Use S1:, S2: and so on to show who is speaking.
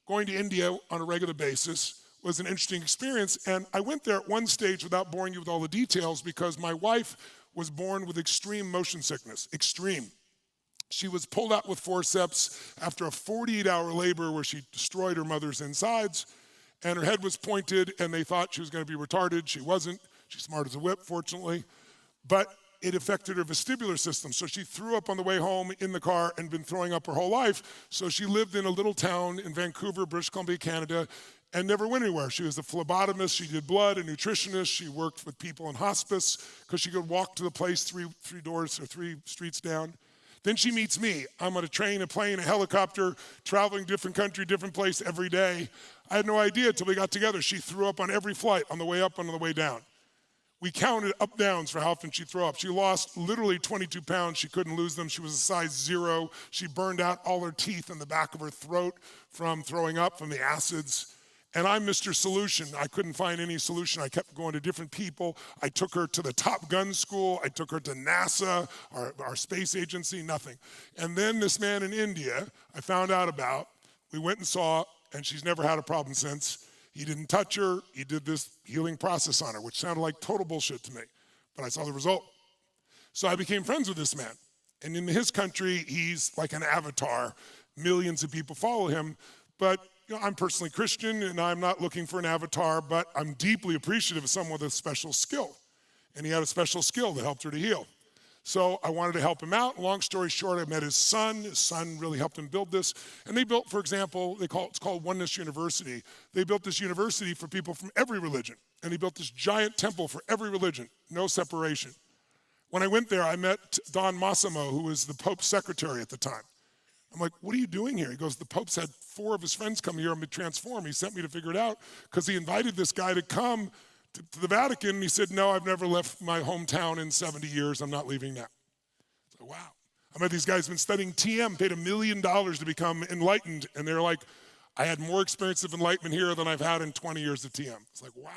S1: going to India on a regular basis was an interesting experience. And I went there at one stage without boring you with all the details because my wife was born with extreme motion sickness, extreme. She was pulled out with forceps after a 48-hour labor where she destroyed her mother's insides, and her head was pointed, and they thought she was going to be retarded. She wasn't. She's smart as a whip, fortunately. But it affected her vestibular system. So she threw up on the way home in the car and been throwing up her whole life. So she lived in a little town in Vancouver, British Columbia, Canada, and never went anywhere. She was a phlebotomist, she did blood, a nutritionist, she worked with people in hospice because she could walk to the place three doors or 3 streets down. Then she meets me. I'm on a train, a plane, a helicopter, traveling different country, different place every day. I had no idea until we got together. She threw up on every flight, on the way up and on the way down. We counted up downs for how often she threw up. She lost literally 22 pounds. She couldn't lose them. She was a size 0. She burned out all her teeth in the back of her throat from throwing up, from the acids. And I'm Mr. Solution. I couldn't find any solution. I kept going to different people. I took her to the Top Gun school. I took her to NASA, our space agency, nothing. And then this man in India, I found out about, we went and saw, and she's never had a problem since. He didn't touch her. He did this healing process on her, which sounded like total bullshit to me. But I saw the result. So I became friends with this man. And in his country, he's like an avatar. Millions of people follow him. But I'm personally Christian, and I'm not looking for an avatar, but I'm deeply appreciative of someone with a special skill. And he had a special skill that helped her to heal. So I wanted to help him out. Long story short, I met his son. His son really helped him build this. And they built, for example, it's called Oneness University. They built this university for people from every religion. And he built this giant temple for every religion, no separation. When I went there, I met Don Massimo, who was the Pope's secretary at the time. I'm like, what are you doing here? He goes, the Pope's had 4 of his friends come here and be transformed. He sent me to figure it out because he invited this guy to come to the Vatican. And he said, no, I've never left my hometown in 70 years. I'm not leaving now. So, wow. I met these guys who've been studying TM, paid $1 million to become enlightened. And they're like, I had more experience of enlightenment here than I've had in 20 years of TM. It's like, wow.